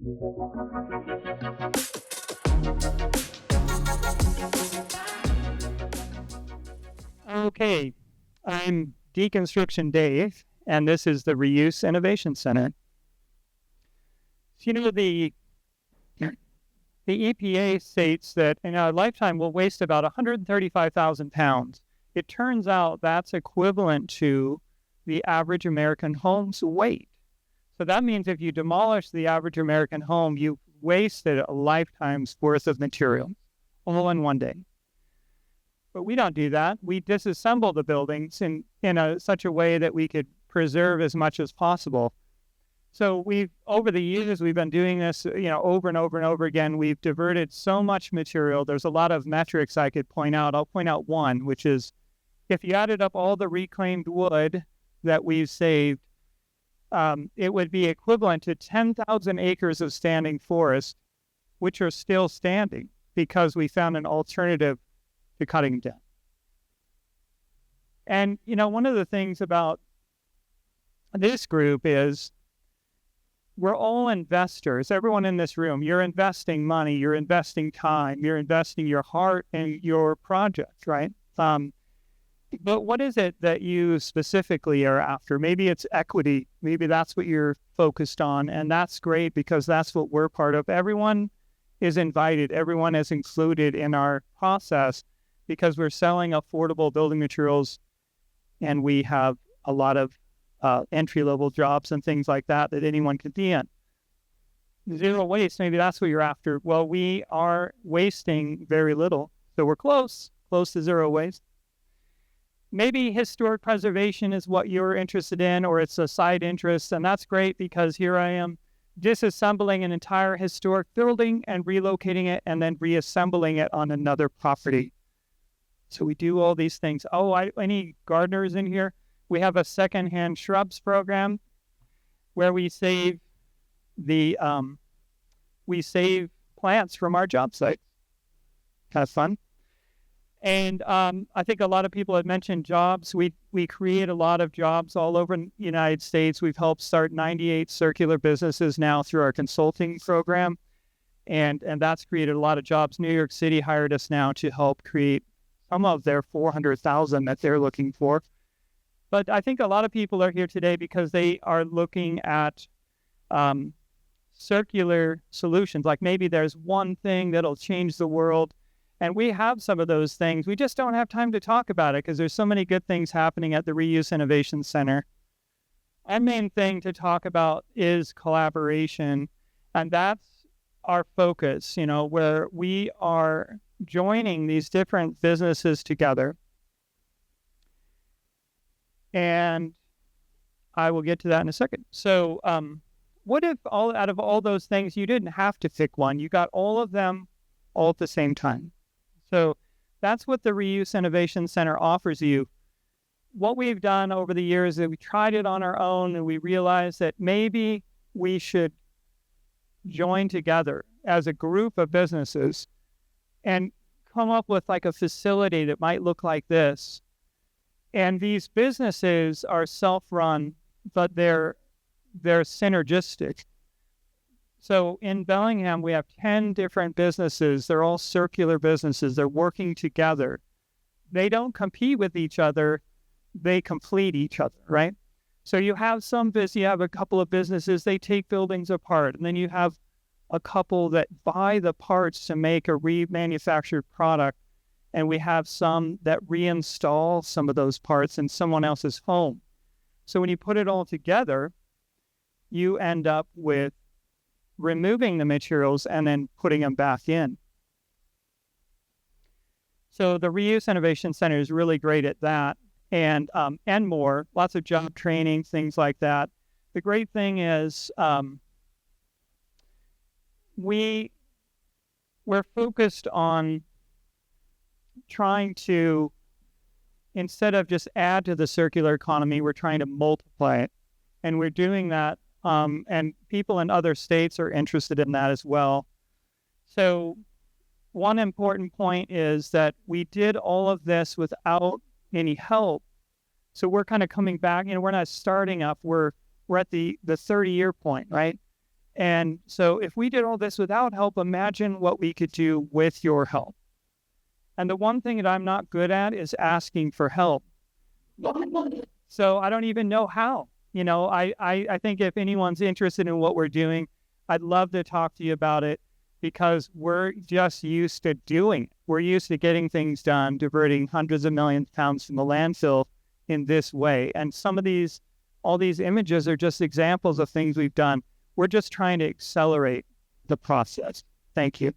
Okay, I'm Deconstruction Dave, and this is the Reuse Innovation Center. So, the EPA states that in a lifetime we'll waste about 135,000 pounds. It turns out that's equivalent to the average American home's weight. So that means if you demolish the average American home, you've wasted a lifetime's worth of material all in one day. But we don't do that. We disassemble the buildings in such a way that we could preserve as much as possible. So over the years, we've been doing this, over and over and over again. We've diverted so much material. There's a lot of metrics I could point out. I'll point out one, which is if you added up all the reclaimed wood that we've saved, it would be equivalent to 10,000 acres of standing forest, which are still standing because we found an alternative to cutting them down. And, one of the things about this group is we're all investors. Everyone in this room, you're investing money, you're investing time, you're investing your heart in your project, right? But what is it that you specifically are after? Maybe it's equity. Maybe that's what you're focused on. And that's great because that's what we're part of. Everyone is invited. Everyone is included in our process because we're selling affordable building materials and we have a lot of entry-level jobs and things like that anyone could be in. Zero waste, maybe that's what you're after. Well, we are wasting very little. So we're close to zero waste. Maybe historic preservation is what you're interested in, or it's a side interest, and that's great because here I am disassembling an entire historic building and relocating it and then reassembling it on another property. So we do all these things. Any gardeners in here? We have a secondhand shrubs program where we save plants from our job sites. Kind of fun. And I think a lot of people have mentioned jobs. We create a lot of jobs all over the United States. We've helped start 98 circular businesses now through our consulting program. And that's created a lot of jobs. New York City hired us now to help create some of their 400,000 that they're looking for. But I think a lot of people are here today because they are looking at circular solutions. Like maybe there's one thing that'll change the world. And we have some of those things. We just don't have time to talk about it because there's so many good things happening at the Reuse Innovation Center. Our main thing to talk about is collaboration. And that's our focus, where we are joining these different businesses together. And I will get to that in a second. So what if out of all those things, you didn't have to pick one? You got all of them all at the same time. So that's what the Reuse Innovation Center offers you. What we've done over the years is we tried it on our own and we realized that maybe we should join together as a group of businesses and come up with like a facility that might look like this. And these businesses are self-run, but they're synergistic. So in Bellingham, we have 10 different businesses. They're all circular businesses. They're working together. They don't compete with each other. They complete each other, right? So you have a couple of businesses, they take buildings apart. And then you have a couple that buy the parts to make a remanufactured product. And we have some that reinstall some of those parts in someone else's home. So when you put it all together, you end up with removing the materials and then putting them back in. So the Reuse Innovation Center is really great at that and more, lots of job training, things like that. The great thing is we're focused on trying to, instead of just add to the circular economy, we're trying to multiply it. And we're doing that. And people in other states are interested in that as well. So one important point is that we did all of this without any help. So we're kind of coming back, we're not starting up, we're at the 30-year point, right? And so if we did all this without help, imagine what we could do with your help. And the one thing that I'm not good at is asking for help. So I don't even know how. I think if anyone's interested in what we're doing, I'd love to talk to you about it, because we're just used to doing it. We're used to getting things done, diverting hundreds of millions of pounds from the landfill in this way. And all these images are just examples of things we've done. We're just trying to accelerate the process. Thank you.